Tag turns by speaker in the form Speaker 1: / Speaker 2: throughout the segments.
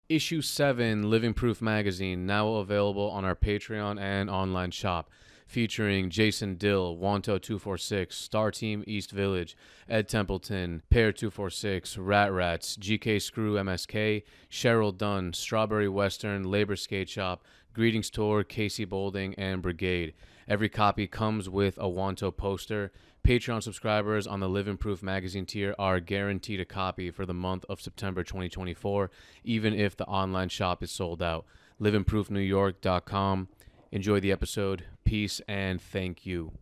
Speaker 1: Issue 7 Living Proof magazine, now available on our Patreon and online shop, featuring Jason Dill, Wanto246, Star Team East Village, Ed Templeton, Pear246, Rat Rats, GK Screw MSK, Cheryl Dunn, Strawberry Western, Labor Skate Shop, Greetings Tour, Casey Bolding, and Brigade. Every copy comes with a Wanto poster. Patreon subscribers on the Living Proof magazine tier are guaranteed a copy for the month of September 2024, even if the online shop is sold out. livingproofnewyork.com. Enjoy the episode. Peace and thank you.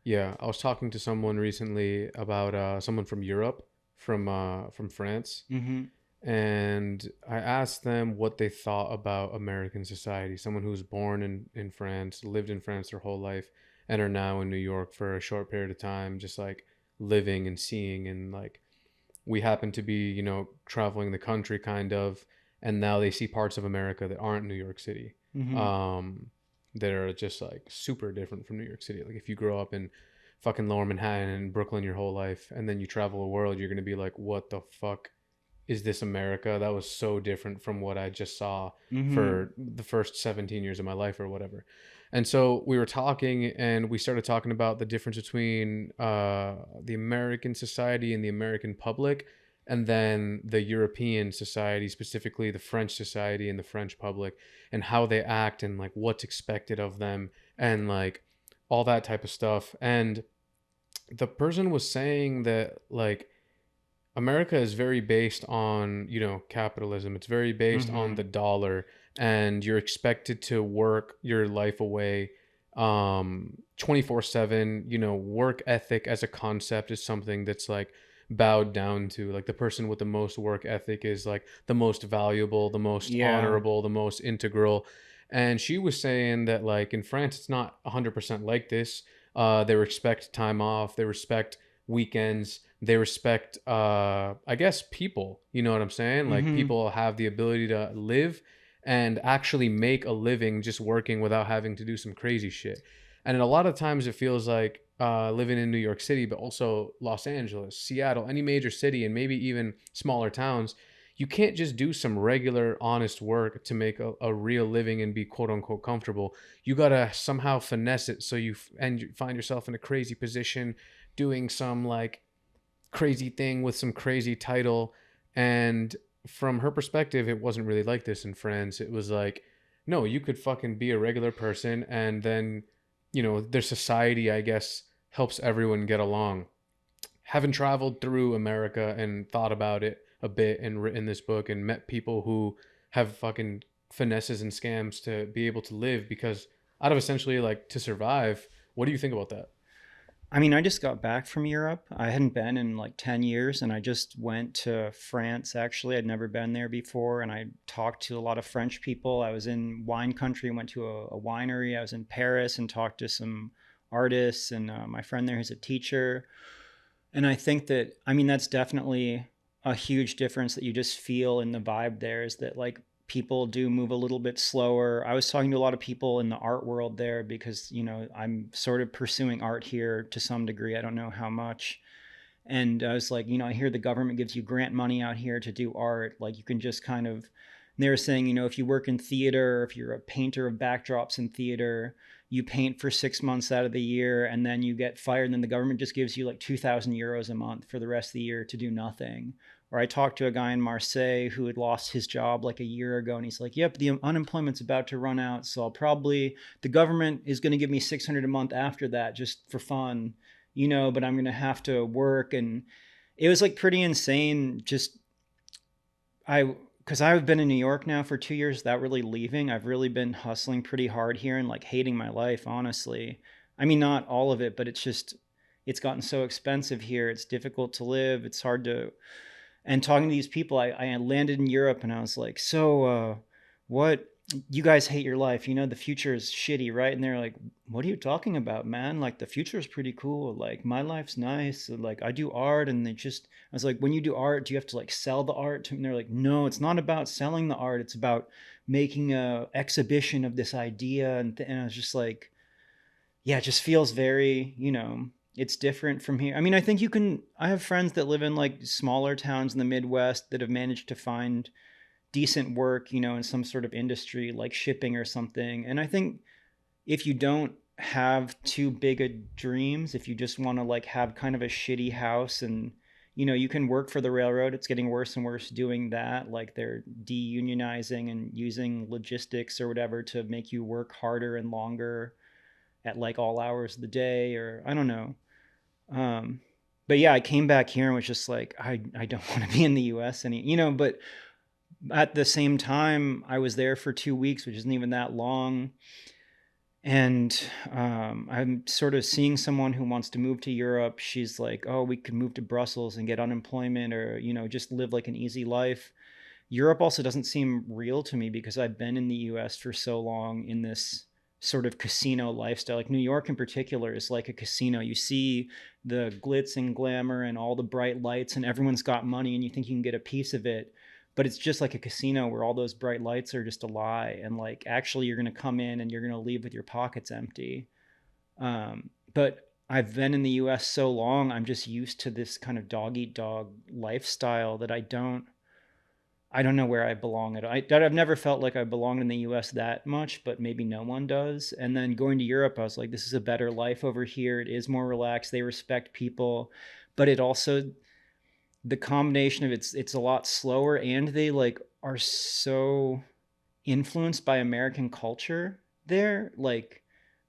Speaker 1: Yeah, I was talking to someone recently about someone from Europe, from France,
Speaker 2: Mm-hmm.
Speaker 1: and I asked them what they thought about American society. Someone who was born in France, lived in France their whole life, and are now in New York for a short period of time, just like living and seeing. And like, we happen to be, traveling the country kind of, and now they see parts of America that aren't New York City,
Speaker 2: Mm-hmm.
Speaker 1: um, that are just like super different from New York City. Like, if you grow up in fucking Lower Manhattan and Brooklyn your whole life, and then you travel the world, you're gonna be like, what the fuck is this America? That was so different from what I just saw
Speaker 2: Mm-hmm.
Speaker 1: for the first 17 years of my life or whatever. And so we were talking, and we started talking about the difference between the American society and the American public, and then the European society, specifically the French society and the French public, and how they act and like what's expected of them, and like all that type of stuff. And the person was saying that like America is very based on, capitalism. It's very based on
Speaker 2: Mm-hmm.
Speaker 1: the dollar, and you're expected to work your life away 24/7. Work ethic as a concept is something that's like bowed down to. Like, the person with the most work ethic is like the most valuable, the most
Speaker 2: Yeah.
Speaker 1: honorable, the most integral. And she was saying that like in France it's not 100% like this. They respect time off, they respect weekends, they respect I guess people, you know what I'm saying? Like,
Speaker 2: Mm-hmm.
Speaker 1: people have the ability to live and actually make a living just working without having to do some crazy shit. And a lot of times it feels like living in New York City, but also Los Angeles, Seattle, any major city, and maybe even smaller towns, you can't just do some regular honest work to make a real living and be quote unquote comfortable. You gotta somehow finesse it so you find yourself in a crazy position doing some like crazy thing with some crazy title. And from her perspective, it wasn't really like this in France. It was like, no, you could fucking be a regular person, and then, their society, I guess, helps everyone get along. Having traveled through America and thought about it a bit and written this book and met people who have fucking finesses and scams to be able to live because out of essentially like to survive. What do you think about that?
Speaker 2: I mean, I just got back from Europe. I hadn't been in like 10 years, and I just went to France actually. I'd never been there before, and I talked to a lot of French people. I was in wine country, went to a winery. I was in Paris and talked to some artists, and my friend there is a teacher. And I think that, I mean, that's definitely a huge difference that you just feel in the vibe there is that like people do move a little bit slower. I was talking to a lot of people in the art world there because, I'm sort of pursuing art here to some degree. I don't know how much. And I was like, I hear the government gives you grant money out here to do art. Like you can just kind of, they were saying, if you work in theater, if you're a painter of backdrops in theater, you paint for 6 months out of the year and then you get fired. And then the government just gives you like 2,000 euros a month for the rest of the year to do nothing. Or I talked to a guy in Marseille who had lost his job like a year ago, and he's like, "Yep, the unemployment's about to run out, so I'll probably the government is going to give me 600 a month after that just for fun, but I'm going to have to work." And it was like pretty insane. Just I because I've been in New York now for 2 years without really leaving. I've really been hustling pretty hard here and like hating my life, honestly. I mean, not all of it, but it's gotten so expensive here. It's difficult to live. It's hard to. And talking to these people, I landed in Europe and I was like, so, what? You guys hate your life. The future is shitty, right? And they're like, what are you talking about, man? Like, the future is pretty cool. Like, my life's nice. Like, I do art. And I was like, when you do art, do you have to like sell the art? And they're like, no, it's not about selling the art. It's about making a exhibition of this idea. And I was just like, yeah, it just feels very, it's different from here. I mean, I think I have friends that live in like smaller towns in the Midwest that have managed to find decent work, you know, in some sort of industry like shipping or something. And I think if you don't have too big a dreams, if you just want to like have kind of a shitty house and you know, you can work for the railroad. It's getting worse and worse doing that. Like they're deunionizing and using logistics or whatever to make you work harder and longer at like all hours of the day, or I don't know. Um, but yeah, I came back here and was just like, I don't want to be in the US any, you know, but at the same time, I was there for 2 weeks, which isn't even that long. And I'm sort of seeing someone who wants to move to Europe. She's like, oh, we could move to Brussels and get unemployment or, you know, just live like an easy life. Europe also doesn't seem real to me because I've been in the US for so long in this sort of casino lifestyle. Like New York in particular is like a casino. You see the glitz and glamour and all the bright lights, and everyone's got money, and you think you can get a piece of it. But it's just like a casino where all those bright lights are just a lie. And like, actually, you're going to come in and you're going to leave with your pockets empty. But I've been in the US so long, I'm just used to this kind of dog eat dog lifestyle that I don't know where I belong at. I've never felt like I belonged in the US that much, but maybe no one does. And then going to Europe, I was like, this is a better life over here. It is more relaxed. They respect people, but it also, the combination of it's a lot slower, and they like are so influenced by American culture there. Like,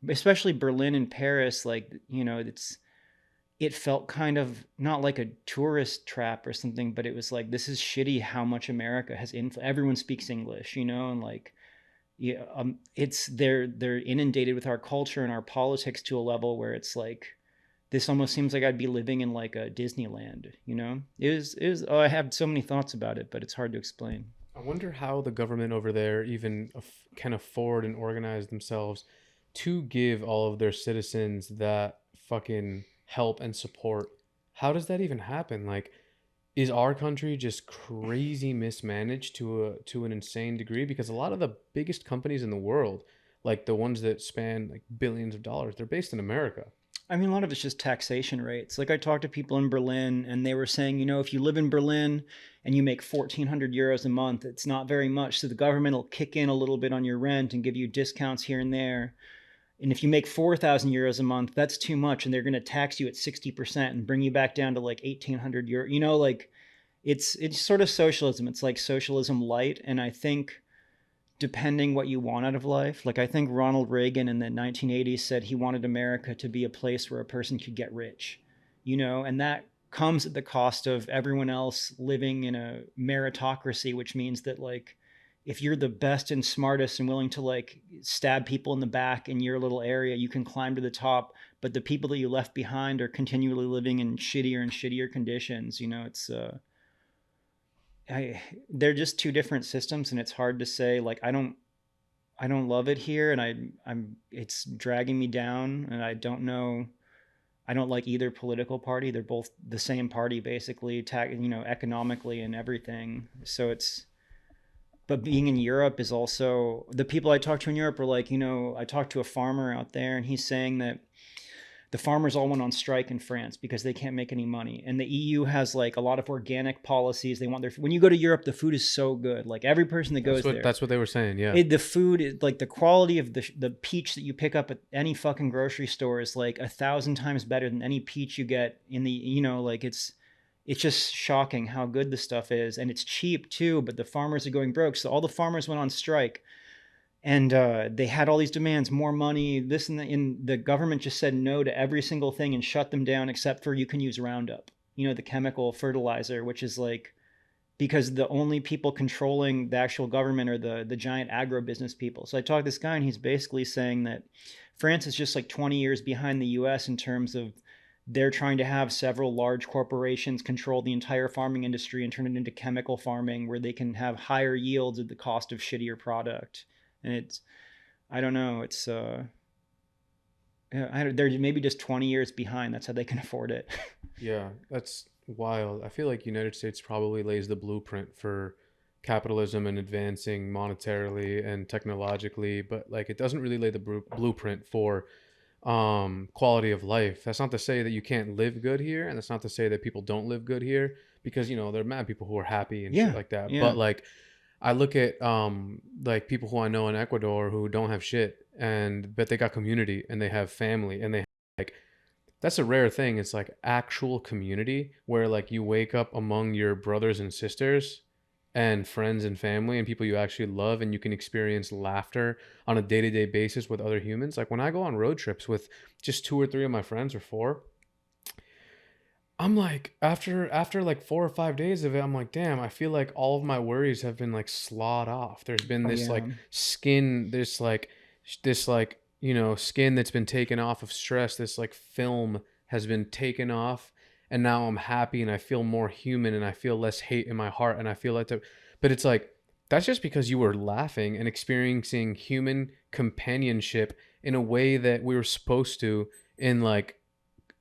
Speaker 2: especially Berlin and Paris, like, you know, it felt kind of not like a tourist trap or something, but it was like, this is shitty how much America has everyone speaks English, you know, and like, yeah, it's they're inundated with our culture and our politics to a level where it's like, this almost seems like I'd be living in like a Disneyland, you know. Oh, I have so many thoughts about it, but it's hard to explain.
Speaker 1: I wonder how the government over there even can afford and organize themselves to give all of their citizens that fucking help and support. How does that even happen? Like, is our country just crazy mismanaged to an insane degree? Because a lot of the biggest companies in the world, like the ones that span like billions of dollars, they're based in America.
Speaker 2: I mean, a lot of it's just taxation rates. Like I talked to people in Berlin, and they were saying, you know, if you live in Berlin and you make 1,400 euros a month, it's not very much. So the government will kick in a little bit on your rent and give you discounts here and there. And if you make 4,000 euros a month, that's too much, and they're going to tax you at 60% and bring you back down to like 1,800 euro. You know, like it's sort of socialism. It's like socialism light, and I think depending what you want out of life. Like I think Ronald Reagan in the 1980s said he wanted America to be a place where a person could get rich, you know, and that comes at the cost of everyone else living in a meritocracy, which means that like if you're the best and smartest and willing to like stab people in the back in your little area, you can climb to the top, but the people that you left behind are continually living in shittier and shittier conditions. You know, it's they're just two different systems, and it's hard to say like I don't love it here, and I'm it's dragging me down, and I don't know. I don't like either political party. They're both the same party basically, you know, economically and everything. So it's, but being in Europe is also, the people I talk to in Europe are like, you know, I talked to a farmer out there, and he's saying that the farmers all went on strike in France because they can't make any money. And the EU has like a lot of organic policies. They want their, when you go to Europe, the food is so good. Like every person that goes there,
Speaker 1: That's what they were saying. Yeah.
Speaker 2: the food is like the quality of the peach that you pick up at any fucking grocery store is like 1,000 times better than any peach you get in the, you know, like it's just shocking how good the stuff is. And it's cheap too, but the farmers are going broke. So all the farmers went on strike, and they had all these demands, more money, this and that. And the government just said no to every single thing and shut them down, except for you can use Roundup, you know, the chemical fertilizer, which is like, because the only people controlling the actual government are the giant agribusiness people. So I talked to this guy, and he's basically saying that France is just like 20 years behind the US in terms of they're trying to have several large corporations control the entire farming industry and turn it into chemical farming where they can have higher yields at the cost of shittier product. And it's, I don't know, it's they're maybe just 20 years behind. That's how they can afford it.
Speaker 1: Yeah, that's wild. I feel like United States probably lays the blueprint for capitalism and advancing monetarily and technologically, but like it doesn't really lay the blueprint for quality of life. That's not to say that you can't live good here, and that's not to say that people don't live good here, because you know there are mad people who are happy and shit
Speaker 2: Yeah,
Speaker 1: like that.
Speaker 2: yeah.
Speaker 1: But like I look at like people who I know in Ecuador who don't have shit, and but they got community and they have family and they like that's a rare thing. It's like actual community where like you wake up among your brothers and sisters and friends and family and people you actually love, and you can experience laughter on a day-to-day basis with other humans. Like when I go on road trips with just two or three of my friends or four, I'm like after like 4 or 5 days of it, I'm like, damn, I feel like all of my worries have been like slawed off. There's been
Speaker 2: Oh
Speaker 1: this
Speaker 2: yeah.
Speaker 1: like skin, this like, you know, skin that's been taken off of stress. This like film has been taken off, and now I'm happy and I feel more human and I feel less hate in my heart and I feel like but it's like that's just because you were laughing and experiencing human companionship in a way that we were supposed to in like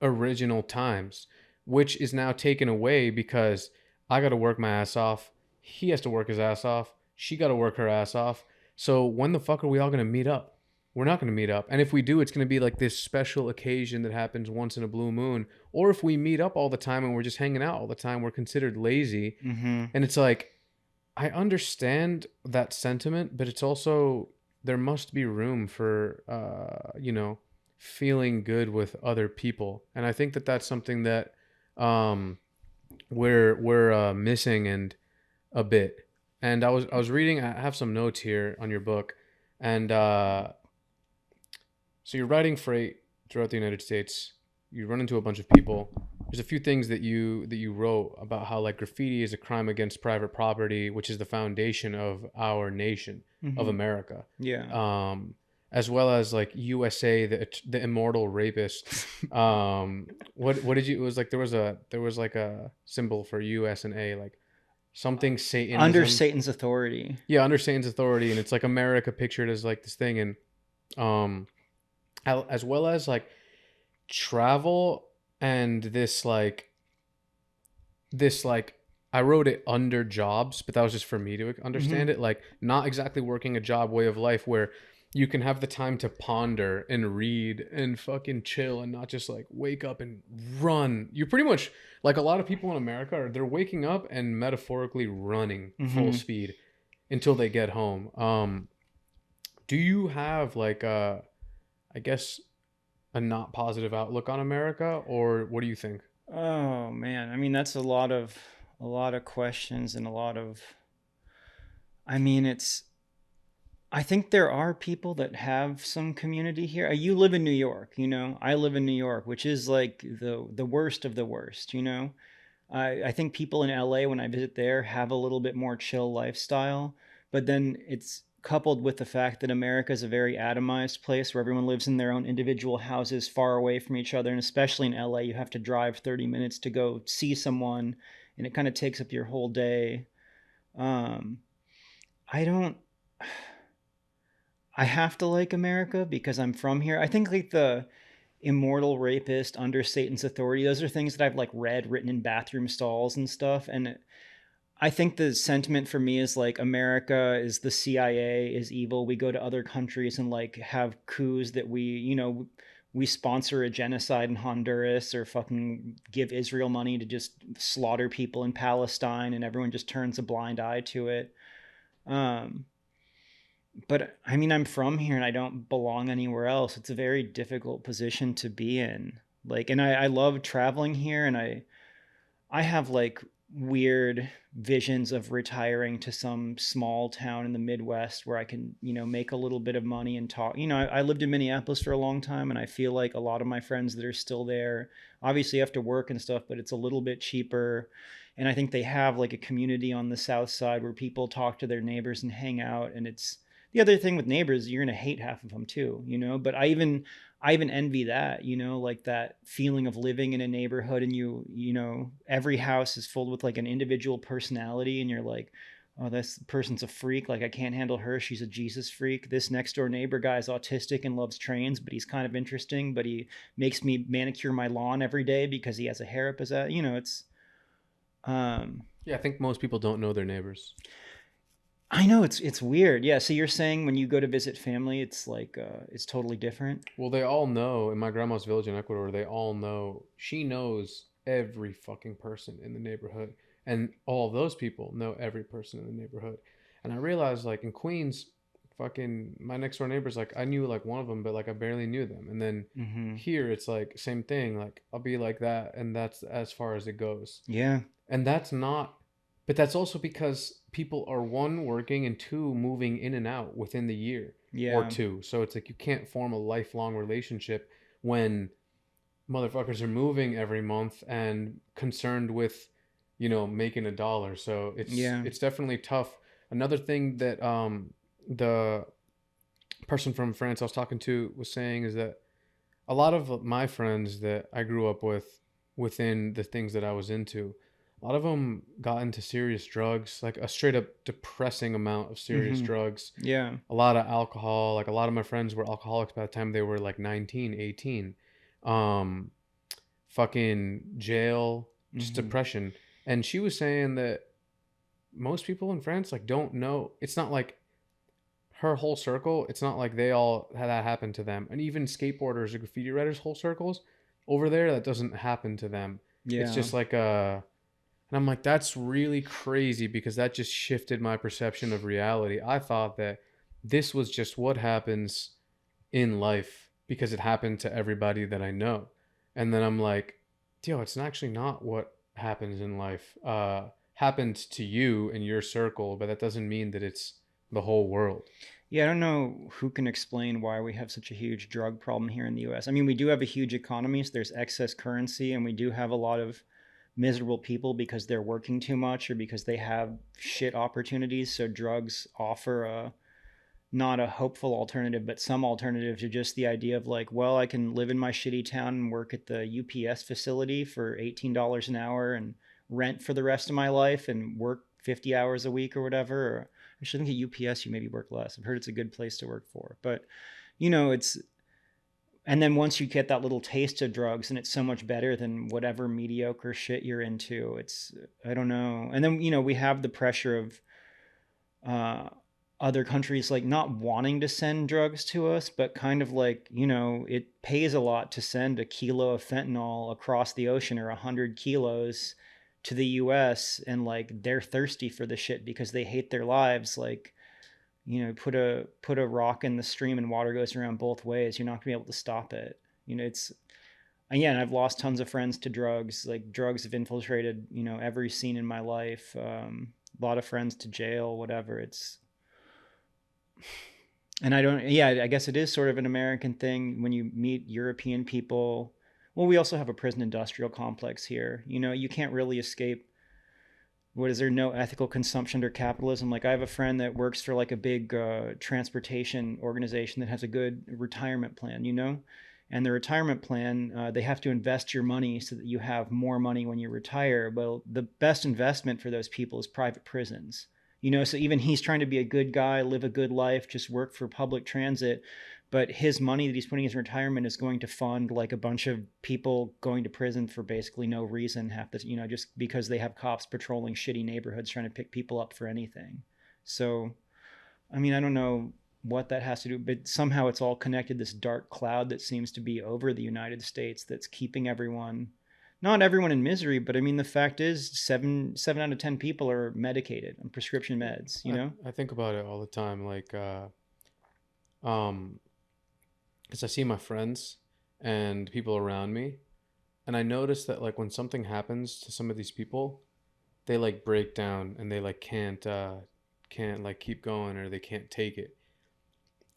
Speaker 1: original times, which is now taken away because I got to work my ass off. He has to work his ass off. She got to work her ass off. So when the fuck are we all going to meet up? We're not going to meet up. And if we do, it's going to be like this special occasion that happens once in a blue moon. Or if we meet up all the time and we're just hanging out all the time, we're considered lazy.
Speaker 2: Mm-hmm.
Speaker 1: And it's like, I understand that sentiment, but it's also there must be room for you know, feeling good with other people, and I think that that's something that um, we're missing and a bit. And I was reading. I have some notes here on your book, and so you're riding freight throughout the United States. You run into a bunch of people. There's a few things that you wrote about how like graffiti is a crime against private property, which is the foundation of our nation, of
Speaker 2: Mm-hmm.
Speaker 1: America.
Speaker 2: Yeah.
Speaker 1: Um, as well as like USA, the immortal rapist. What did you? It was like there was like a symbol for US and A, like something
Speaker 2: Under
Speaker 1: Satanism.
Speaker 2: Satan's authority.
Speaker 1: Yeah, under Satan's authority, and it's like America pictured as like this thing, and um, as well as like travel and this like I wrote it under jobs, but that was just for me to
Speaker 2: Mm-hmm.
Speaker 1: understand it, like not exactly working a job way of life where you can have the time to ponder and read and fucking chill and not just like wake up and run. You pretty much like a lot of people in America are they're waking up and metaphorically running full
Speaker 2: Mm-hmm.
Speaker 1: speed until they get home. Do you have like I guess a not positive outlook on America, or what do you think?
Speaker 2: Oh man, I mean that's a lot of questions and a lot of. I mean, it's. I think there are people that have some community here. You live in New York, you know. I live in New York, which is like the worst of the worst, you know. I think people in LA when I visit there have a little bit more chill lifestyle, but then it's coupled with the fact that America is a very atomized place where everyone lives in their own individual houses far away from each other, and especially in LA you have to drive 30 minutes to go see someone, and it kind of takes up your whole day. Um, I don't I have to like America because I'm from here. I think like the immortal rapist under Satan's authority, those are things that I've like read written in bathroom stalls and stuff, and I think the sentiment for me is like America is the CIA is evil. We go to other countries and like have coups that we sponsor a genocide in Honduras or fucking give Israel money to just slaughter people in Palestine and everyone just turns a blind eye to it. Um, but I mean, I'm from here and I don't belong anywhere else. It's a very difficult position to be in. Like, and I love traveling here, and I have like weird visions of retiring to some small town in the Midwest where I can, make a little bit of money and talk. I lived in Minneapolis for a long time, and I feel like a lot of my friends that are still there obviously have to work and stuff, but it's a little bit cheaper. And I think they have like a community on the south side where people talk to their neighbors and hang out. And it's the other thing with neighbors, you're going to hate half of them too, but I even envy that, like that feeling of living in a neighborhood and every house is filled with like an individual personality and you're like, oh, this person's a freak. Like I can't handle her. She's a Jesus freak. This next door neighbor guy is autistic and loves trains, but he's kind of interesting, but he makes me manicure my lawn every day because he has a hair up his ass. It's, um,
Speaker 1: Yeah, I think most people don't know their neighbors.
Speaker 2: I know it's weird. Yeah. So you're saying when you go to visit family, it's like, it's totally different.
Speaker 1: Well, they all know in my grandma's village in Ecuador, she knows every fucking person in the neighborhood. And all of those people know every person in the neighborhood. And I realized like in Queens, fucking my next door neighbors, like I knew like one of them, but like I barely knew them. And then
Speaker 2: Mm-hmm.
Speaker 1: here it's like same thing. Like I'll be like that, and that's as far as it goes.
Speaker 2: Yeah.
Speaker 1: And that's not, but that's also because people are one working and two moving in and out within the year or
Speaker 2: Yeah.
Speaker 1: two. So it's like you can't form a lifelong relationship when motherfuckers are moving every month and concerned with, making a dollar. So it's
Speaker 2: Yeah.
Speaker 1: it's definitely tough. Another thing that the person from France I was talking to was saying is that a lot of my friends that I grew up with within the things that I was into, a lot of them got into serious drugs, like a straight up depressing amount of serious
Speaker 2: Mm-hmm.
Speaker 1: drugs,
Speaker 2: Yeah.
Speaker 1: a lot of alcohol. Like a lot of my friends were alcoholics by the time they were like 19, 18. Um, fucking jail, just
Speaker 2: Mm-hmm.
Speaker 1: depression. And she was saying that most people in France like don't know. It's not like her whole circle. It's not like they all had that happen to them. And even skateboarders or graffiti writers' whole circles over there, that doesn't happen to them. It's
Speaker 2: Yeah.
Speaker 1: just like a. And I'm like, that's really crazy because that just shifted my perception of reality. I thought that this was just what happens in life because it happened to everybody that I know. And then I'm like, yo, it's actually not what happens in life. Happened to you in your circle, but that doesn't mean that it's the whole world.
Speaker 2: Yeah, I don't know who can explain why we have such a huge drug problem here in the US. I mean, we do have a huge economy, so there's excess currency, and we do have a lot of miserable people because they're working too much or because they have shit opportunities. So drugs offer a not a hopeful alternative, but some alternative to just the idea of like, well, I can live in my shitty town and work at the UPS facility for $18 an hour and rent for the rest of my life and work 50 hours a week or whatever. Or I should think at UPS you maybe work less. I've heard it's a good place to work for, but it's and then once you get that little taste of drugs and it's so much better than whatever mediocre shit you're into, it's I don't know. And then we have the pressure of uh, other countries like not wanting to send drugs to us, but kind of like, it pays a lot to send a kilo of fentanyl across the ocean or 100 kilos to the US, and like they're thirsty for the shit because they hate their lives. Like, put a rock in the stream and water goes around both ways. You're not gonna be able to stop it. It's again, I've lost tons of friends to drugs. Like drugs have infiltrated, every scene in my life. A lot of friends to jail, whatever. And I don't, yeah, I guess it is sort of an American thing when you meet European people. Well, we also have a prison industrial complex here. You can't really escape. What is there no ethical consumption under capitalism? Like I have a friend that works for like a big transportation organization that has a good retirement plan, and the retirement plan, they have to invest your money so that you have more money when you retire. Well, the best investment for those people is private prisons. So even he's trying to be a good guy, live a good life, just work for public transit, but his money that he's putting in his retirement is going to fund like a bunch of people going to prison for basically no reason, half the just because they have cops patrolling shitty neighborhoods trying to pick people up for anything. So I mean, I don't know what that has to do, but somehow it's all connected. This dark cloud that seems to be over the United States that's keeping everyone, not everyone in misery, but I mean, the fact is, seven out of 10 people are medicated on prescription meds.
Speaker 1: I think about it all the time, like, um, because I see my friends and people around me, and I notice that like when something happens to some of these people, they like break down and they like can't like keep going or they can't take it.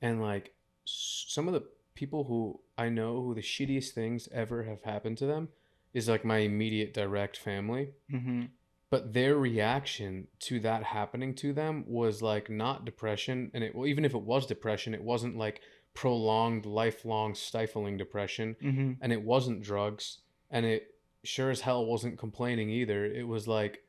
Speaker 1: And like some of the people who I know who the shittiest things ever have happened to them is like my immediate direct family.
Speaker 2: Mm-hmm.
Speaker 1: But their reaction to that happening to them was like not depression, and well, even if it was depression, it wasn't like prolonged, lifelong, stifling depression,
Speaker 2: Mm-hmm.
Speaker 1: and it wasn't drugs, and it sure as hell wasn't complaining either. It was like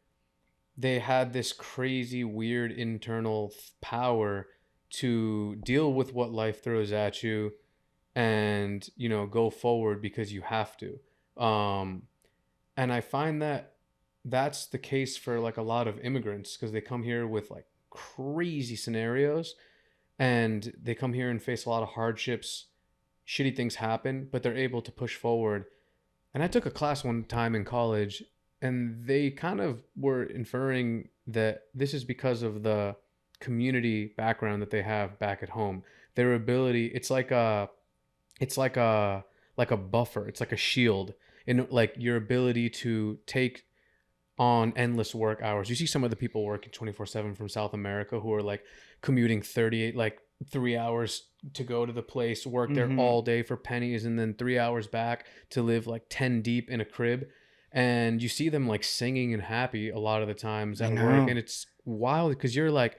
Speaker 1: they had this crazy, weird internal power to deal with what life throws at you and go forward because you have to. um and I find that that's the case for like a lot of immigrants because they come here with like crazy scenarios and they come here and face a lot of hardships. Shitty things happen, but they're able to push forward. And I took a class one time in college, and they kind of were inferring that this is because of the community background that they have back at home. Their ability, it's like a buffer. It's like a shield in like your ability to take on endless work hours. You see some of the people working 24/7 from South America who are like commuting 38 like 3 hours to go to the place, work there
Speaker 2: Mm-hmm.
Speaker 1: all day for pennies and then 3 hours back to live like 10 deep in a crib. And you see them like singing and happy a lot of the times
Speaker 2: I
Speaker 1: at work,
Speaker 2: know.
Speaker 1: and it's wild because you're like,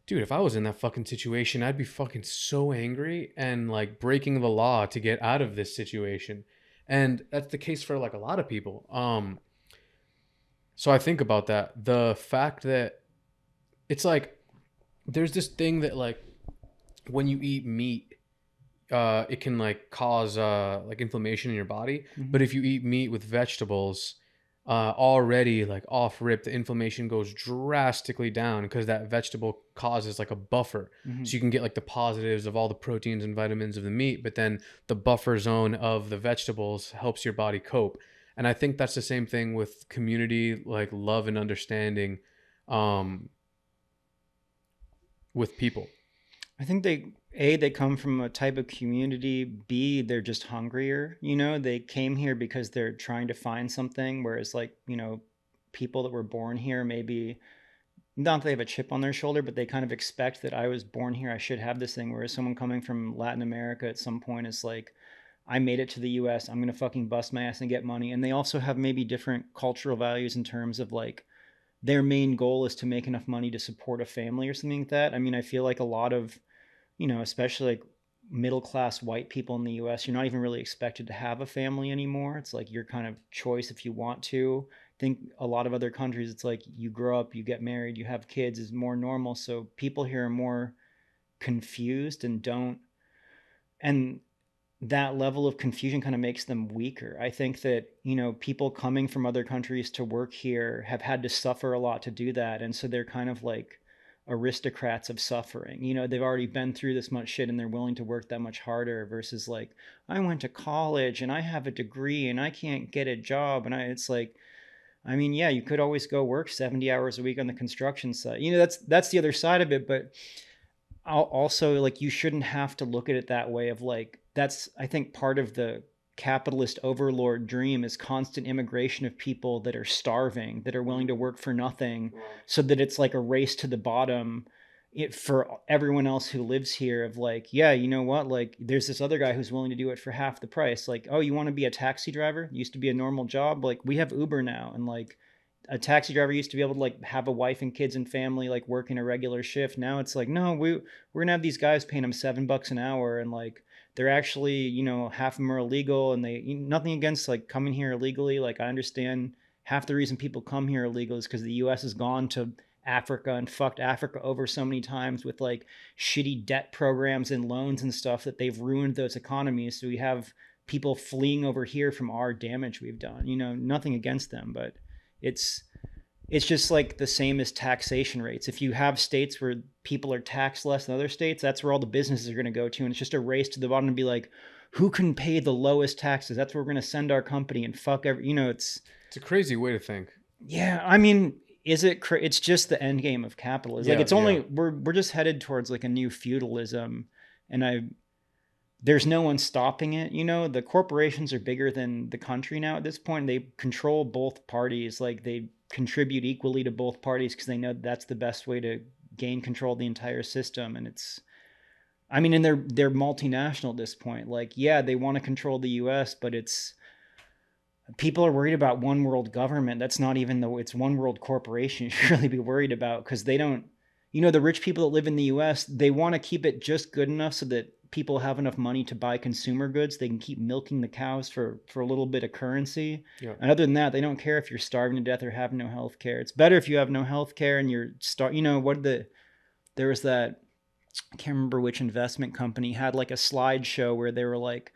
Speaker 1: dude, if I was in that fucking situation, I'd be fucking so angry and like breaking the law to get out of this situation. And that's the case for like a lot of people. So I think about that. The fact that it's like there's this thing that like when you eat meat, it can like cause like inflammation in your body.
Speaker 2: Mm-hmm.
Speaker 1: But if you eat meat with vegetables, already like off rip, the inflammation goes drastically down because that vegetable causes like a buffer.
Speaker 2: Mm-hmm.
Speaker 1: So you can get like the positives of all the proteins and vitamins of the meat, but then the buffer zone of the vegetables helps your body cope. And I think that's the same thing with community, like love and understanding, um, with people.
Speaker 2: I think they come from a type of community. B, they're just hungrier. They came here because they're trying to find something. Whereas, like, people that were born here, maybe not that they have a chip on their shoulder, but they kind of expect that I was born here, I should have this thing. Whereas someone coming from Latin America at some point is like, I made it to the US, I'm gonna fucking bust my ass and get money. And they also have maybe different cultural values in terms of like their main goal is to make enough money to support a family or something like that. I mean, I feel like a lot of, especially like middle class white people in the US, you're not even really expected to have a family anymore. It's like your kind of choice if you want to. I think a lot of other countries, it's like you grow up, you get married, you have kids is more normal. So people here are more confused and don't, and that level of confusion kind of makes them weaker. I think that, people coming from other countries to work here have had to suffer a lot to do that. And so they're kind of like aristocrats of suffering. They've already been through this much shit and they're willing to work that much harder versus like, I went to college and I have a degree and I can't get a job. It's like, I mean, yeah, you could always go work 70 hours a week on the construction site. That's the other side of it. But also, like, you shouldn't have to look at it that way of like, that's, I think, part of the capitalist overlord dream is constant immigration of people that are starving, that are willing to work for nothing, so that it's like a race to the bottom for everyone else who lives here of like, yeah, you know what, like there's this other guy who's willing to do it for half the price. Like, oh, you want to be a taxi driver? Used to be a normal job. Like, we have Uber now, and like a taxi driver used to be able to like have a wife and kids and family, like working a regular shift. Now it's like, no, we're gonna have these guys paying them $7 an hour, and like they're actually, half of them are illegal, and they, nothing against like coming here illegally. Like, I understand half the reason people come here illegal is because the US has gone to Africa and fucked Africa over so many times with like shitty debt programs and loans and stuff that they've ruined those economies. So we have people fleeing over here from our damage we've done. Nothing against them, but it's it's just like the same as taxation rates. If you have states where people are taxed less than other states, that's where all the businesses are going to go to, and it's just a race to the bottom to be like, who can pay the lowest taxes? That's where we're going to send our company and fuck every.
Speaker 1: It's a crazy way to think.
Speaker 2: Yeah. I mean, it's just the end game of capitalism. Like,
Speaker 1: Yeah,
Speaker 2: it's
Speaker 1: yeah.
Speaker 2: only we're just headed towards like a new feudalism, and there's no one stopping it. The corporations are bigger than the country now at this point. They control both parties. Like, they contribute equally to both parties because they know that's the best way to gain control of the entire system. And I mean, and they're multinational at this point. Like, yeah, they want to control the US, but it's people are worried about one world government. That's not even though it's one world corporation you should really be worried about, because they don't, the rich people that live in the US, they want to keep it just good enough so that people have enough money to buy consumer goods. They can keep milking the cows for a little bit of currency.
Speaker 1: Yeah.
Speaker 2: And other than that, they don't care if you're starving to death or have no health care. It's better if you have no health care and there was that, I can't remember which investment company had like a slideshow where they were like,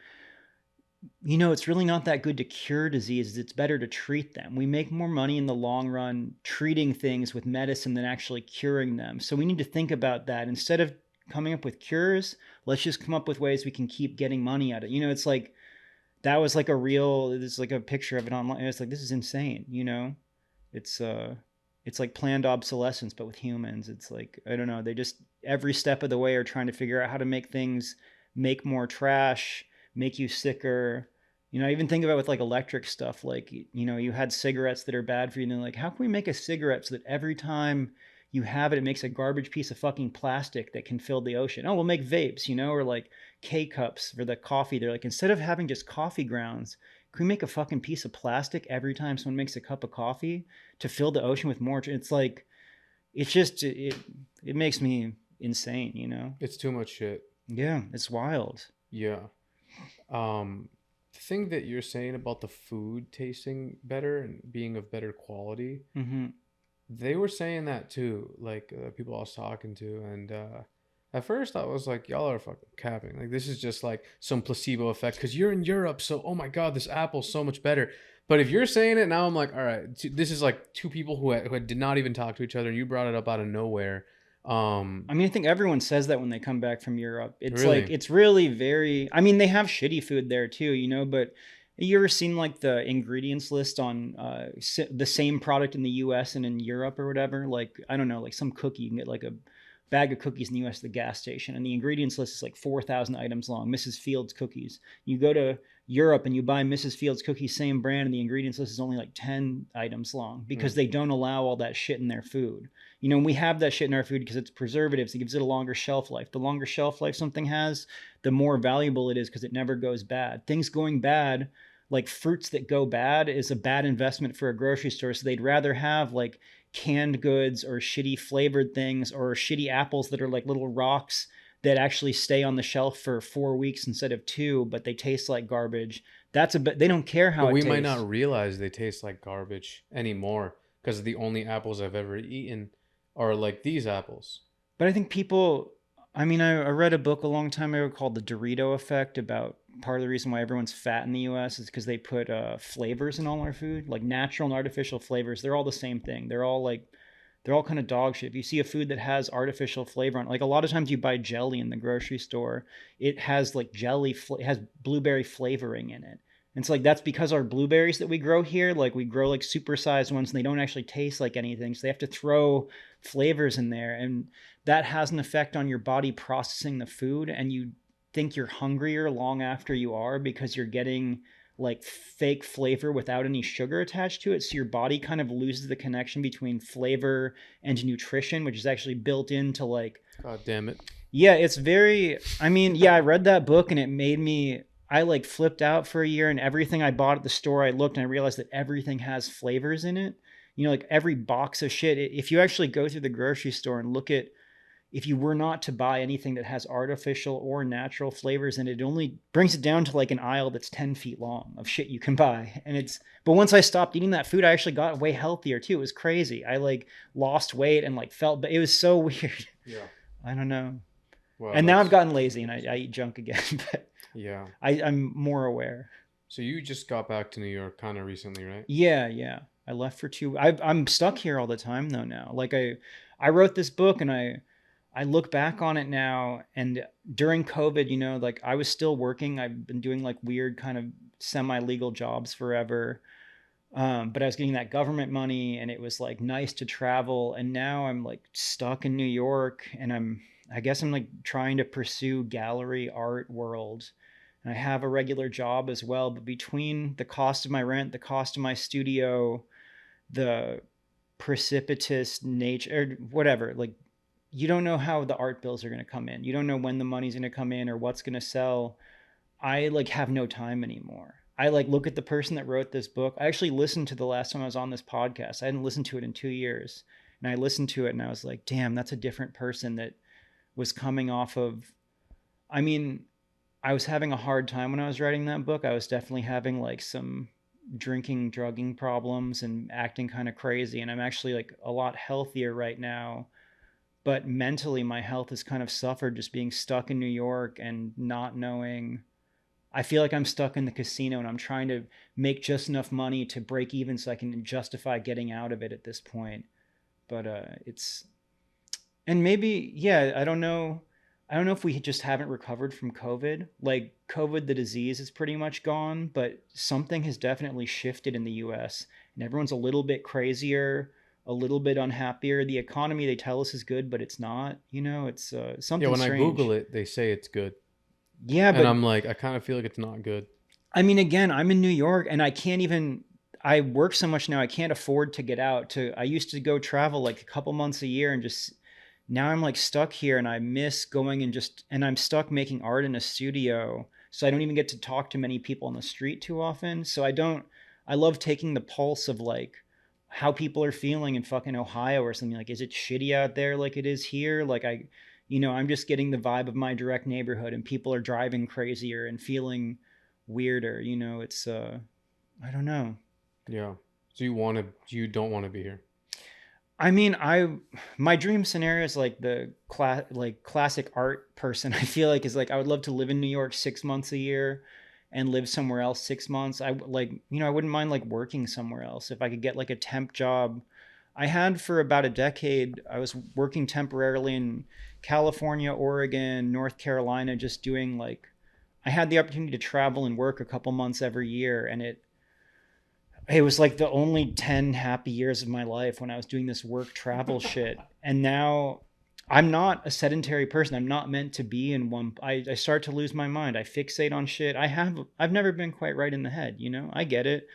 Speaker 2: it's really not that good to cure diseases. It's better to treat them. We make more money in the long run treating things with medicine than actually curing them. So we need to think about that. Instead of coming up with cures, let's just come up with ways we can keep getting money out of it. It's like, that was like there's like a picture of it online. It's like, this is insane. It's it's like planned obsolescence, but with humans. It's like, I don't know, they just every step of the way are trying to figure out how to make things make more trash, make you sicker. You know, I even think about with like electric stuff, like, you know, you had cigarettes that are bad for you, and they're like, how can we make a cigarette so that every time you have it, it makes a garbage piece of fucking plastic that can fill the ocean? Oh, we'll make vapes, you know, or like K cups for the coffee. They're like, instead of having just coffee grounds, can we make a fucking piece of plastic every time someone makes a cup of coffee to fill the ocean with more? It's like, it's just, it makes me insane, you know?
Speaker 1: It's too much shit.
Speaker 2: Yeah, it's wild.
Speaker 1: Yeah. The thing that you're saying about the food tasting better and being of better quality,
Speaker 2: Mm-hmm.
Speaker 1: they were saying that too. Like people I was talking to, and at first I was like, "Y'all are fucking capping. Like this is just like some placebo effect because you're in Europe, so oh my god, this apple's so much better." But if you're saying it now, I'm like, all right, this is like two people who did not even talk to each other, and you brought it up out of nowhere.
Speaker 2: I mean, I think everyone says that when they come back from Europe. It's like,
Speaker 1: Really,
Speaker 2: it's really very, I mean, they have shitty food there too, you know, but you ever seen like the ingredients list on the same product in the US and in Europe or whatever? Like, I don't know, like some cookie, you can get like a bag of cookies in the US at the gas station, and the ingredients list is like 4,000 items long. Mrs. Fields cookies. You go to Europe and you buy Mrs. Fields cookies, same brand, and the ingredients list is only like 10 items long because
Speaker 1: mm.
Speaker 2: they don't allow all that shit in their food. You know, we have that shit in our food because it's preservatives. It gives it a longer shelf life. The longer shelf life something has, the more valuable it is because it never goes bad. Things going bad, like fruits that go bad, is a bad investment for a grocery store. So they'd rather have like canned goods or shitty flavored things or shitty apples that are like little rocks that actually stay on the shelf for 4 weeks instead of 2, but they taste like garbage. That's a bit, they don't care
Speaker 1: But
Speaker 2: how it
Speaker 1: we might
Speaker 2: tastes.
Speaker 1: not realize they taste like garbage anymore because the only apples I've ever eaten are like these apples.
Speaker 2: But I think people, I mean, I read a book a long time ago called The Dorito Effect about part of the reason why everyone's fat in the US is because they put flavors in all our food, like natural and artificial flavors. They're all the same thing. They're all kind of dog shit. If you see a food that has artificial flavor on, like a lot of times you buy jelly in the grocery store, it has like it has blueberry flavoring in it. And it's like that's because our blueberries that we grow here, like we grow like supersized ones and they don't actually taste like anything. So they have to throw flavors in there. And that has an effect on your body processing the food. And you think you're hungrier long after you are because you're getting like fake flavor without any sugar attached to it. So your body kind of loses the connection between flavor and nutrition, which is actually built into like,
Speaker 1: God damn it.
Speaker 2: yeah, it's very, I mean, yeah, I read that book and it made me, I like flipped out for a year, and everything I bought at the store, I looked and I realized that everything has flavors in it. You know, like every box of shit, if you actually go through the grocery store and look at, if you were not to buy anything that has artificial or natural flavors in it, it only brings it down to like an aisle that's 10 feet long of shit you can buy. And it's, but once I stopped eating that food, I actually got way healthier too. It was crazy. I like lost weight and like felt, but it was so weird.
Speaker 1: Yeah.
Speaker 2: I don't know.
Speaker 1: Well,
Speaker 2: And now I've
Speaker 1: that's
Speaker 2: gotten lazy and I eat junk again, but
Speaker 1: yeah.
Speaker 2: I'm more aware.
Speaker 1: So you just got back to New York kind of recently, right?
Speaker 2: Yeah, yeah. I left for 2. I'm stuck here all the time though now. Like I wrote this book and I look back on it now, and during COVID, you know, like I was still working. I've been doing like weird kind of semi-legal jobs forever. But I was getting that government money and it was like nice to travel. And now I'm like stuck in New York, and I guess I'm like trying to pursue gallery art world. And I have a regular job as well, but between the cost of my rent, the cost of my studio, the precipitous nature or whatever, like you don't know how the art bills are going to come in. You don't know when the money's going to come in or what's going to sell. I like have no time anymore. I like look at the person that wrote this book. I actually listened to the last time I was on this podcast. I hadn't listened to it in 2 years. And I listened to it and I was like, damn, that's a different person that was coming off of, I mean, I was having a hard time when I was writing that book. I was definitely having like some drinking, drugging problems and acting kind of crazy. And I'm actually like a lot healthier right now. But mentally, my health has kind of suffered just being stuck in New York and not knowing. I feel like I'm stuck in the casino and I'm trying to make just enough money to break even so I can justify getting out of it at this point. But it's, and maybe, yeah, I don't know. I don't know if we just haven't recovered from COVID. Like COVID, the disease is pretty much gone, but something has definitely shifted in the US and everyone's a little bit crazier a little bit unhappier. The economy they tell us is good, but it's not. It's
Speaker 1: Yeah,
Speaker 2: something
Speaker 1: when I Google
Speaker 2: strange.
Speaker 1: it, they say it's good.
Speaker 2: Yeah,
Speaker 1: And
Speaker 2: but
Speaker 1: I'm like, I kind of feel like it's not good.
Speaker 2: I mean, again, I'm in New York and I can't even. I work so much now, I can't afford to get out. I used to go travel like a couple months a year and just now I'm like stuck here and I miss going and I'm stuck making art in a studio. So I don't even get to talk to many people on the street too often. So I love taking the pulse of like how people are feeling in fucking Ohio or something. Like, is it shitty out there like it is here? Like I'm just getting the vibe of my direct neighborhood and people are driving crazier and feeling weirder. I don't know.
Speaker 1: Yeah. So you don't want to be here.
Speaker 2: I mean, my dream scenario is like the classic art person. I feel like is like I would love to live in New York 6 months a year, and live somewhere else 6 months. I wouldn't mind like working somewhere else if I could get like a temp job. I had for about a decade. I was working temporarily in California, Oregon, North Carolina, just doing like I had the opportunity to travel and work a couple months every year, and it was like the only 10 happy years of my life when I was doing this work travel shit. And now I'm not a sedentary person. I'm not meant to be in one. I start to lose my mind. I fixate on shit. I've never been quite right in the head, I get it.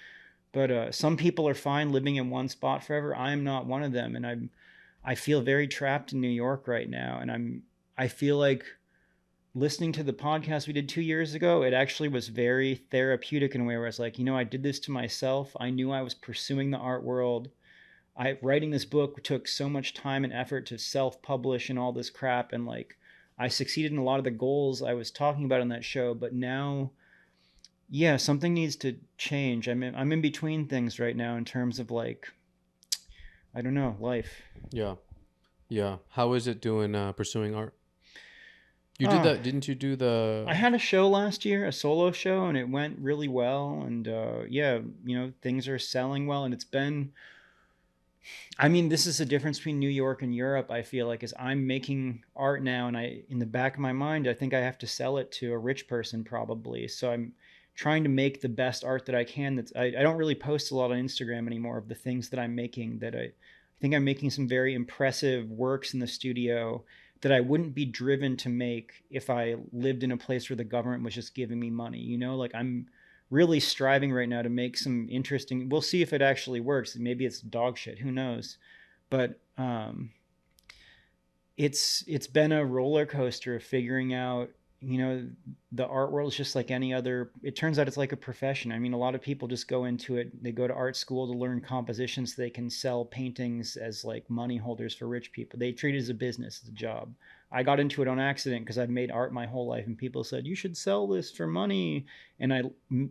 Speaker 2: But some people are fine living in one spot forever. I am not one of them. And I feel very trapped in New York right now. And I feel like listening to the podcast we did 2 years ago, it actually was very therapeutic in a way where I was like, I did this to myself. I knew I was pursuing the art world. Writing this book took so much time and effort to self-publish and all this crap, and like I succeeded in a lot of the goals I was talking about on that show. But now, yeah, something needs to change. I'm in between things right now in terms of like I don't know life.
Speaker 1: Yeah. Yeah. How is it doing pursuing art? You did
Speaker 2: Oh,
Speaker 1: that, didn't you do
Speaker 2: I
Speaker 1: the
Speaker 2: had a show last year, a solo show, and it went really well. And yeah, things are selling well. And I mean, this is the difference between New York and Europe. I feel like is I'm making art now, and in the back of my mind, I think I have to sell it to a rich person probably. So I'm trying to make the best art that I can. I don't really post a lot on Instagram anymore of the things that I'm making. I think I'm making some very impressive works in the studio that I wouldn't be driven to make if I lived in a place where the government was just giving me money. Like I'm really striving right now to make some interesting. We'll see if it actually works. Maybe it's dog shit. Who knows? But it's been a roller coaster of figuring out. The art world is just like any other. It turns out it's like a profession. I mean, a lot of people just go into it. They go to art school to learn composition so they can sell paintings as like money holders for rich people. They treat it as a business, as a job. I got into it on accident because I've made art my whole life, and people said you should sell this for money, and I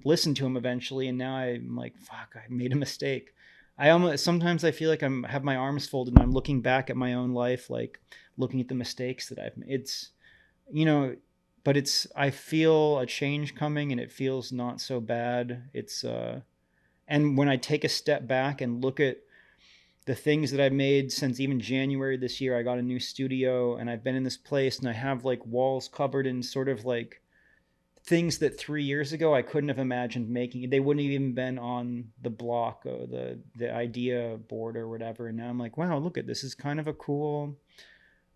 Speaker 2: listened to them eventually, and now I'm like, fuck, I made a mistake. I almost sometimes I feel like I'm have my arms folded and I'm looking back at my own life, like looking at the mistakes that I've made. It's you know, but I feel a change coming, and it feels not so bad. And when I take a step back and look at the things that I've made since even January this year, I got a new studio and I've been in this place and I have like walls covered in sort of like things that 3 years ago I couldn't have imagined making. They wouldn't have even been on the block or the idea board or whatever. And now I'm like, wow, look at this is kind of a cool.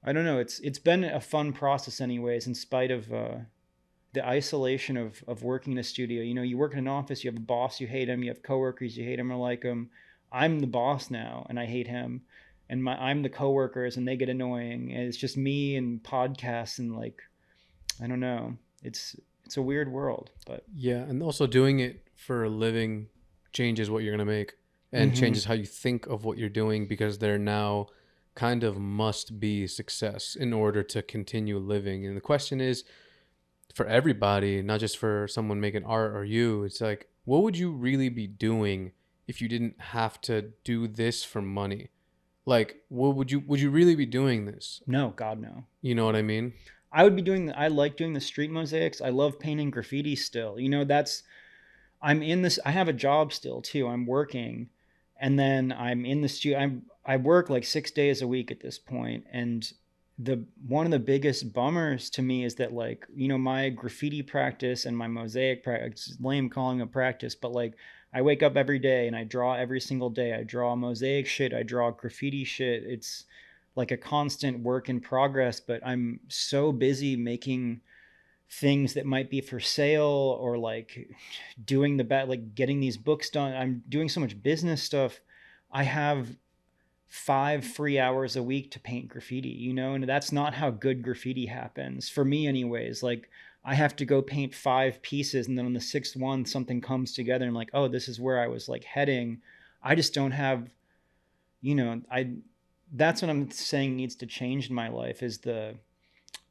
Speaker 2: I don't know. It's been a fun process, anyways. In spite of the isolation of working in a studio, you work in an office. You have a boss, you hate him. You have coworkers, you hate him or like him. I'm the boss now, and I hate him. And I'm the coworkers, and they get annoying. And it's just me and podcasts and like I don't know. It's a weird world, but
Speaker 1: Yeah, and also doing it for a living changes what you're going to make and
Speaker 2: mm-hmm.
Speaker 1: changes how you think of what you're doing because they're now kind of must be success in order to continue living. And the question is for everybody, not just for someone making art or you, it's like, what would you really be doing if you didn't have to do this for money? Like, what would you really be doing this?
Speaker 2: No, God no.
Speaker 1: You know what I mean?
Speaker 2: I like doing the street mosaics. I love painting graffiti still. I'm in this. I have a job still too. I'm working, and then I'm in the studio. I work like 6 days a week at this point, and the one of the biggest bummers to me is that like my graffiti practice and my mosaic practice. It's lame calling it practice, but like I wake up every day and I draw every single day. I draw mosaic shit, I draw graffiti shit. It's like a constant work in progress, but I'm so busy making things that might be for sale, or like doing like getting these books done. I'm doing so much business stuff. I have 5 free hours a week to paint graffiti, and that's not how good graffiti happens for me anyways. Like, I have to go paint 5 pieces, and then on the sixth one something comes together and like, oh, this is where I was like heading. I just don't have, I that's what I'm saying needs to change in my life. Is the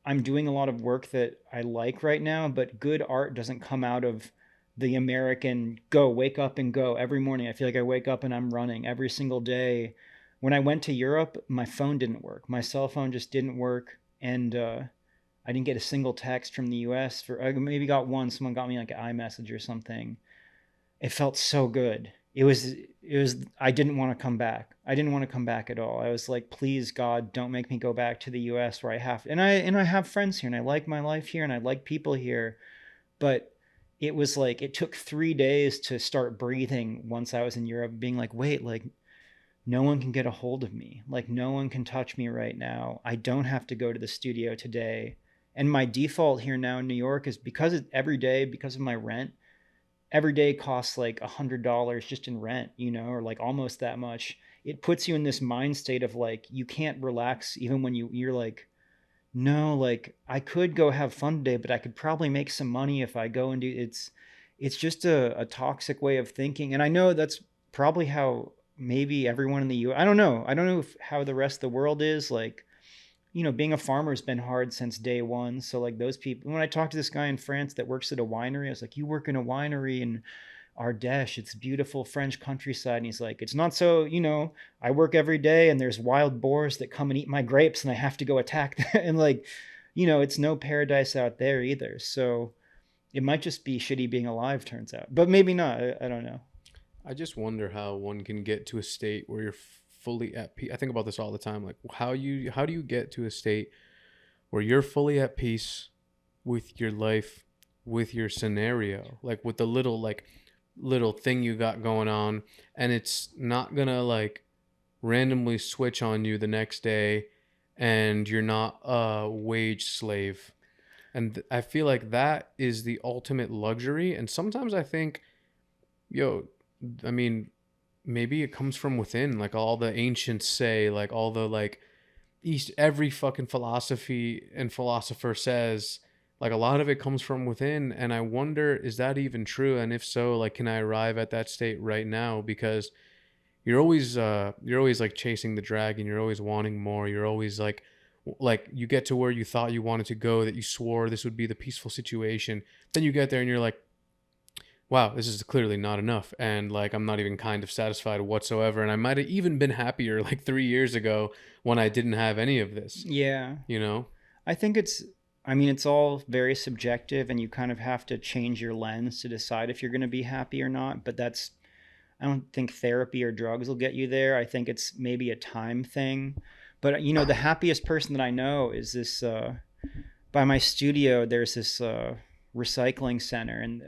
Speaker 2: I'm doing a lot of work that I like right now, but good art doesn't come out of the American go, wake up and go every morning. I feel like I wake up and I'm running every single day. When I went to Europe, my phone didn't work. My cell phone just didn't work. And I didn't get a single text from the US. I maybe got one. Someone got me like an iMessage or something. It felt so good. I didn't want to come back. I didn't want to come back at all. I was like, please God, don't make me go back to the US where I have, and I have friends here and I like my life here and I like people here. But it was like, it took 3 days to start breathing once I was in Europe, being like, wait, like, no one can get a hold of me. Like, no one can touch me right now. I don't have to go to the studio today. And my default here now in New York is every day, because of my rent, every day costs like $100 just in rent, or like almost that much. It puts you in this mind state of like, you can't relax even when you're like, no, like, I could go have fun today, but I could probably make some money if I go and do it's just a toxic way of thinking. And I know that's probably how maybe everyone in the U. I don't know. I don't know how the rest of the world is. Like, being a farmer has been hard since day one. So like those people, when I talked to this guy in France that works at a winery, I was like, you work in a winery in Ardèche, it's beautiful French countryside. And he's like, it's not so, I work every day and there's wild boars that come and eat my grapes and I have to go attack them. And like, it's no paradise out there either. So it might just be shitty being alive, turns out, but maybe not. I don't know.
Speaker 1: I just wonder how one can get to a state where you're fully at peace. I think about this all the time. Like, how do you get to a state where you're fully at peace with your life, with your scenario, like with the little thing you got going on, and it's not gonna like randomly switch on you the next day, and you're not a wage slave. And I feel like that is the ultimate luxury. And sometimes I think, yo, I mean, maybe it comes from within. Like all the ancients say, like all the like every fucking philosophy and philosopher says, like a lot of it comes from within. And I wonder, is that even true? And if so, like, can I arrive at that state right now? Because you're always like chasing the dragon. You're always wanting more. You're always like you get to where you thought you wanted to go, that you swore this would be the peaceful situation. Then you get there and you're like, wow, this is clearly not enough. And like, I'm not even kind of satisfied whatsoever. And I might have even been happier like 3 years ago when I didn't have any of this,
Speaker 2: Yeah.
Speaker 1: you know?
Speaker 2: I think it's all very subjective and you kind of have to change your lens to decide if you're going to be happy or not. But I don't think therapy or drugs will get you there. I think it's maybe a time thing. But, the happiest person that I know is this, by my studio, there's this recycling center. And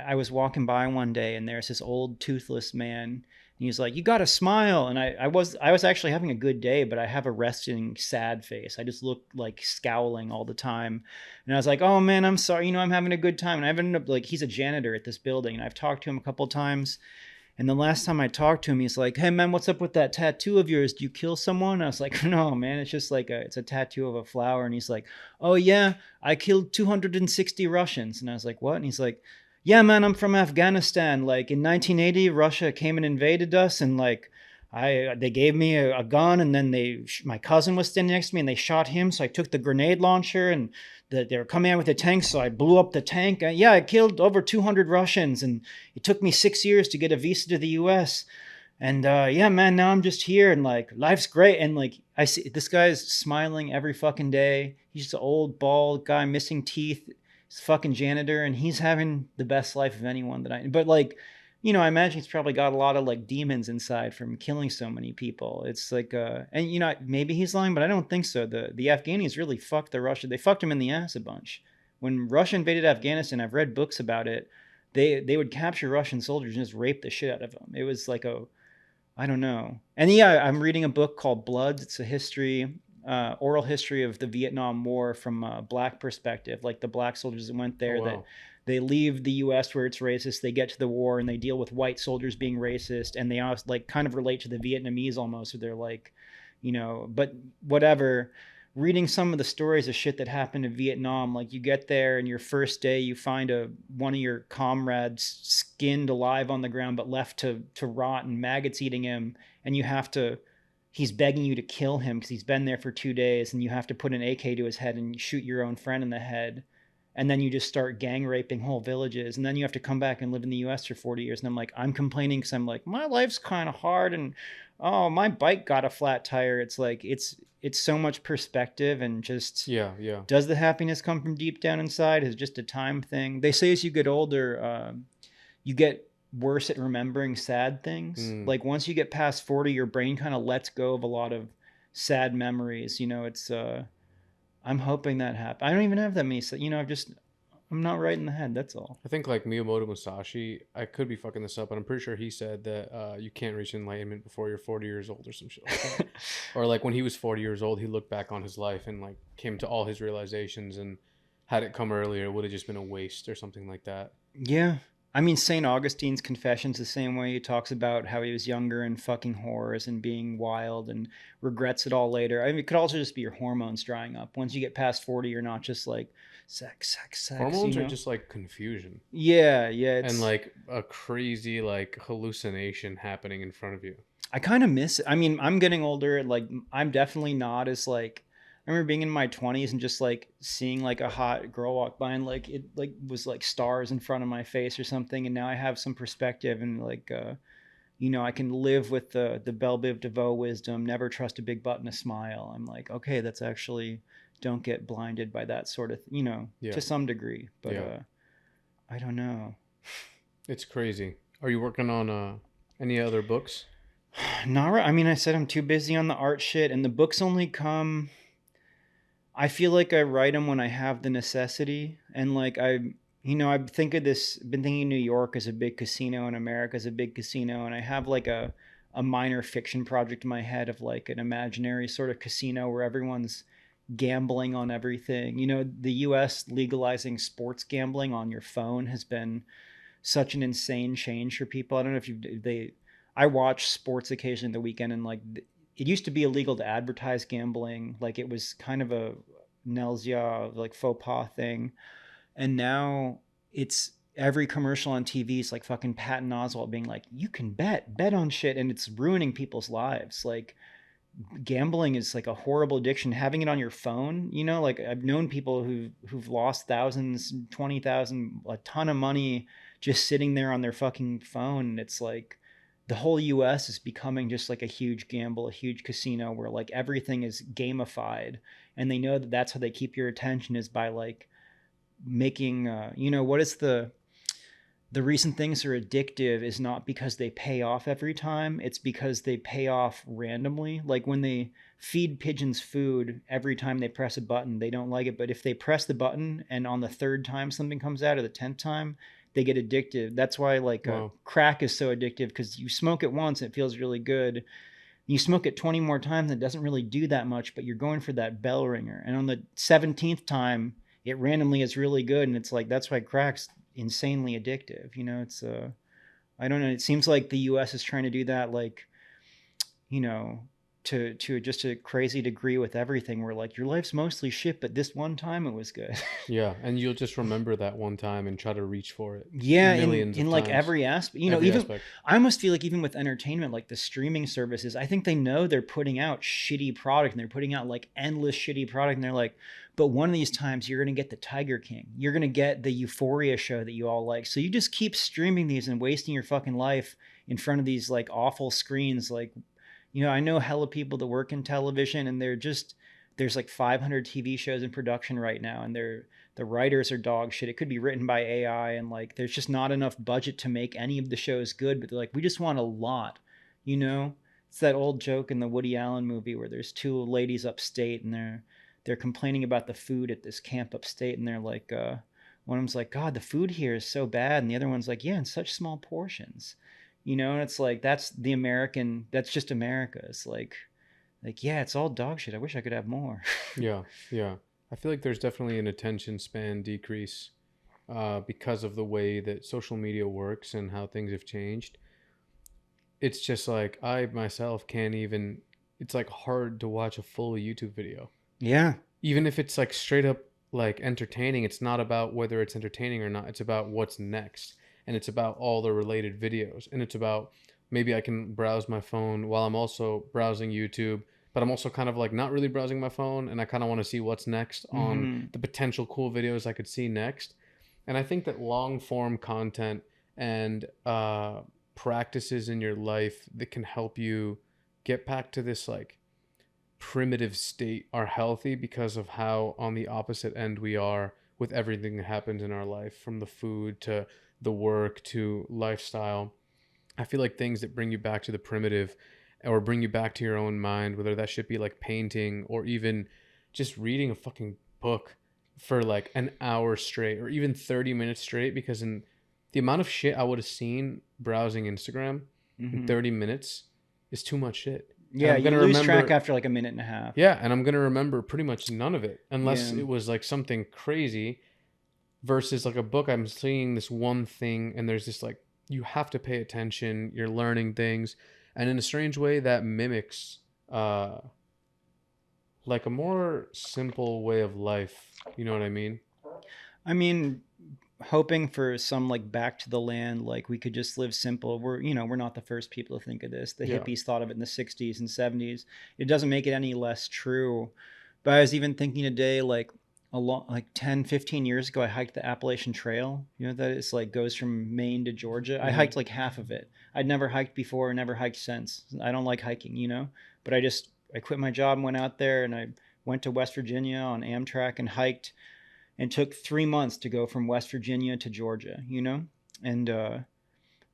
Speaker 2: I was walking by one day and there's this old toothless man. And he's like, you got to smile. And I was actually having a good day, but I have a resting sad face. I just look like scowling all the time. And I was like, oh man, I'm sorry. I'm having a good time. And I've ended up like, he's a janitor at this building. And I've talked to him a couple of times. And the last time I talked to him, he's like, hey man, what's up with that tattoo of yours? Do you kill someone? I was like, no, man, it's just like it's a tattoo of a flower. And he's like, oh yeah, I killed 260 Russians. And I was like, what? And he's like, yeah, man, I'm from Afghanistan. Like in 1980, Russia came and invaded us. And like, they gave me a gun, and then my cousin was standing next to me and they shot him. So I took the grenade launcher and they were coming out with a tank. So I blew up the tank. I killed over 200 Russians, and it took me 6 years to get a visa to the US. And yeah, man, now I'm just here and like life's great. And like, I see this guy's smiling every fucking day. He's just an old bald guy, missing teeth. He's a fucking janitor, and he's having the best life of anyone but like, I imagine he's probably got a lot of like demons inside from killing so many people. It's like, and maybe he's lying, but I don't think so. The Afghanis really fucked the Russia. They fucked him in the ass a bunch. When Russia invaded Afghanistan, I've read books about it. they would capture Russian soldiers and just rape the shit out of them. It was like a, I don't know. And yeah, I'm reading a book called Bloods. It's a history, oral history of the Vietnam War from a black perspective. Like the black soldiers that went
Speaker 1: Oh
Speaker 2: there, that
Speaker 1: wow.
Speaker 2: they leave the U.S. where it's racist. They get to the war and they deal with white soldiers being racist, and they also like kind of relate to the Vietnamese almost. Where they're like, but whatever. Reading some of the stories of shit that happened in Vietnam, like you get there and your first day you find one of your comrades skinned alive on the ground but left to rot and maggots eating him, and you have to, he's begging you to kill him because he's been there for 2 days, and you have to put an AK to his head and shoot your own friend in the head, and then you just start gang raping whole villages, and then you have to come back and live in the US for 40 years. And I'm like, I'm complaining because I'm like, my life's kind of hard, and oh, my bike got a flat tire. It's like it's so much perspective, and just,
Speaker 1: Yeah, yeah.
Speaker 2: does the happiness come from deep down inside? Is it just a time thing? They say as you get older, you get worse at remembering sad things.
Speaker 1: Mm.
Speaker 2: Like once you get past 40, your brain kind of lets go of a lot of sad memories. It's I'm hoping that happens. I don't even have that many. I'm not right in the head. That's all.
Speaker 1: I think like Miyamoto Musashi, I could be fucking this up, but I'm pretty sure he said that you can't reach enlightenment before you're 40 years old or some shit like that. Or like when he was 40 years old, he looked back on his life and like came to all his realizations, and had it come earlier, it would have just been a waste or something like that.
Speaker 2: Yeah. I mean, St. Augustine's Confessions the same way. He talks about how he was younger and fucking whores and being wild and regrets it all later. I mean, it could also just be your hormones drying up. Once you get past 40, you're not just like sex, sex, sex,
Speaker 1: Hormones are just like confusion
Speaker 2: Yeah, yeah.
Speaker 1: and like a crazy like hallucination happening in front of you.
Speaker 2: I kind of miss it. I mean, I'm getting older. Like, I'm definitely not as like. I remember being in my 20s and just like seeing like a hot girl walk by, and like it like was like stars in front of my face or something. And now I have some perspective, and like I can live with the Belle Biv DeVoe wisdom. Never trust a big butt and a smile. I'm like, okay, that's actually, don't get blinded by that sort of
Speaker 1: Yeah.
Speaker 2: to some degree. But
Speaker 1: Yeah.
Speaker 2: I don't know.
Speaker 1: It's crazy. Are you working on any other books?
Speaker 2: Not right. I mean, I said I'm too busy on the art shit, and the books only come. I feel like I write them when I have the necessity, and like I think of this. Been thinking New York as a big casino and America as a big casino, and I have like a minor fiction project in my head of like an imaginary sort of casino where everyone's gambling on everything. The U.S. legalizing sports gambling on your phone has been such an insane change for people. I don't know if they. I watch sports occasionally the weekend, and like it used to be illegal to advertise gambling. Like it was kind of a Nelsia like faux pas thing, and now it's every commercial on TV is like fucking Patton Oswalt being like, "You can bet on shit," and it's ruining people's lives. Like gambling is like a horrible addiction. Having it on your phone, like I've known people who've lost thousands, 20,000, a ton of money just sitting there on their fucking phone. And it's like the whole US is becoming just like a huge gamble, a huge casino where like everything is gamified, and they know that that's how they keep your attention, is by like making what is the reason things are addictive is not because they pay off every time, it's because they pay off randomly. Like when they feed pigeons food, every time they press a button they don't like it, but if they press the button and on the third time something comes out, or the 10th time, they get addicted. That's why like
Speaker 1: Wow.
Speaker 2: crack is so addictive, because you smoke it once and it feels really good. You smoke it 20 more times and it doesn't really do that much, but you're going for that bell ringer, and on the 17th time it randomly is really good. And it's like, that's why crack's insanely addictive. It's I don't know, it seems like the US is trying to do that, like, you know to just a crazy degree with everything, where like your life's mostly shit, but this one time it was good.
Speaker 1: Yeah, and you'll just remember that one time and try to reach for it
Speaker 2: Yeah, in
Speaker 1: millions of
Speaker 2: in like
Speaker 1: times.
Speaker 2: every aspect,
Speaker 1: Every
Speaker 2: even
Speaker 1: aspect.
Speaker 2: I almost feel like even with entertainment, like the streaming services, I think they know they're putting out shitty product, and they're putting out like endless shitty product, and they're like, but one of these times you're going to get the Tiger King, you're going to get the Euphoria show that you all like, so you just keep streaming these and wasting your fucking life in front of these like awful screens. Like, I know hella people that work in television, and there's like 500 TV shows in production right now, and the writers are dog shit. It could be written by AI, and like there's just not enough budget to make any of the shows good. But they're like, we just want a lot, you know. It's that old joke in the Woody Allen movie where there's two ladies upstate, and they're complaining about the food at this camp upstate, and they're like, One of them's like, God, the food here is so bad, and the other one's like, yeah, in such small portions, you know. And it's like that's the American. That's just America. It's like yeah, it's all dog shit. I wish I could have more.
Speaker 1: Yeah, yeah. I feel like there's definitely an attention span decrease because of the way that social media works and how things have changed. It's just like I myself can't even. It's like hard to watch a full YouTube video,
Speaker 2: Yeah.
Speaker 1: even if it's like straight up like entertaining. It's not about whether it's entertaining or not. It's about what's next, and it's about all the related videos, and it's about maybe I can browse my phone while I'm also browsing YouTube, but I'm also kind of like not really browsing my phone, and I kind of want to see what's next on
Speaker 2: Mm-hmm.
Speaker 1: the potential cool videos I could see next. And I think that long form content and practices in your life that can help you get back to this like primitive state are healthy because of how on the opposite end we are with everything that happens in our life, from the food to the work to lifestyle. I feel like things that bring you back to the primitive or bring you back to your own mind, whether that should be like painting or even just reading a fucking book for like an hour straight or even 30 minutes straight, because in the amount of shit I would have seen browsing Instagram in
Speaker 2: Mm-hmm.
Speaker 1: 30 minutes is too much shit. And
Speaker 2: Yeah,
Speaker 1: I'm going
Speaker 2: you
Speaker 1: to
Speaker 2: lose track
Speaker 1: remember,
Speaker 2: after like a minute and a half.
Speaker 1: yeah, and I'm going to remember pretty much none of it unless
Speaker 2: Yeah.
Speaker 1: it was like something crazy, versus like a book. I'm seeing this one thing and there's this like, you have to pay attention, you're learning things, and in a strange way that mimics uh like a more simple way of life, you know what I mean?
Speaker 2: I mean, hoping for some like back to the land, like we could just live simple. We're not the first people to think of this. The
Speaker 1: Yeah.
Speaker 2: hippies thought of it in the 60s and 70s. It doesn't make it any less true. But I was even thinking today, like a lot like 10, 15 years ago, I hiked the Appalachian Trail. You know that it's like goes from Maine to Georgia. I
Speaker 1: Mm-hmm.
Speaker 2: hiked like half of it. I'd never hiked before, never hiked since. I don't like hiking, you know. But I quit my job and went out there, and I went to West Virginia on Amtrak and hiked, and took 3 months to go from West Virginia to Georgia, you know? And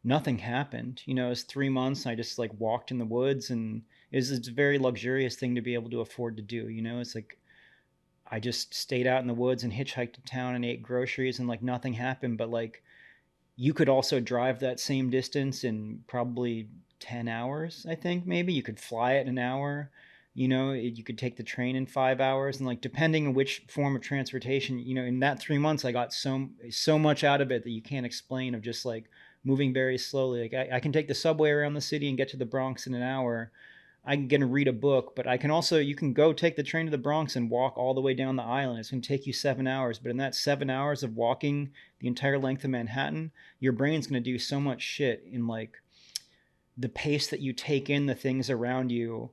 Speaker 2: nothing happened. You know, it was 3 months. I just like walked in the woods, and it's a very luxurious thing to be able to afford to do. You know, it's like I just stayed out in the woods and hitchhiked to town and ate groceries, and like nothing happened. But like you could also drive that same distance in probably 10 hours, I think. Maybe you could fly it in an hour. You know, you could take the train in 5 hours. And like depending on which form of transportation, you know, in that 3 months I got so much out of it that you can't explain, of just like moving very slowly. Like I can take the subway around the city and get to the Bronx in an hour. I can get and read a book, but I can also, you can go take the train to the Bronx and walk all the way down the island. It's going to take you 7 hours, but in that 7 hours of walking the entire length of Manhattan, your brain's going to do so much shit in like the pace that you take in the things around you.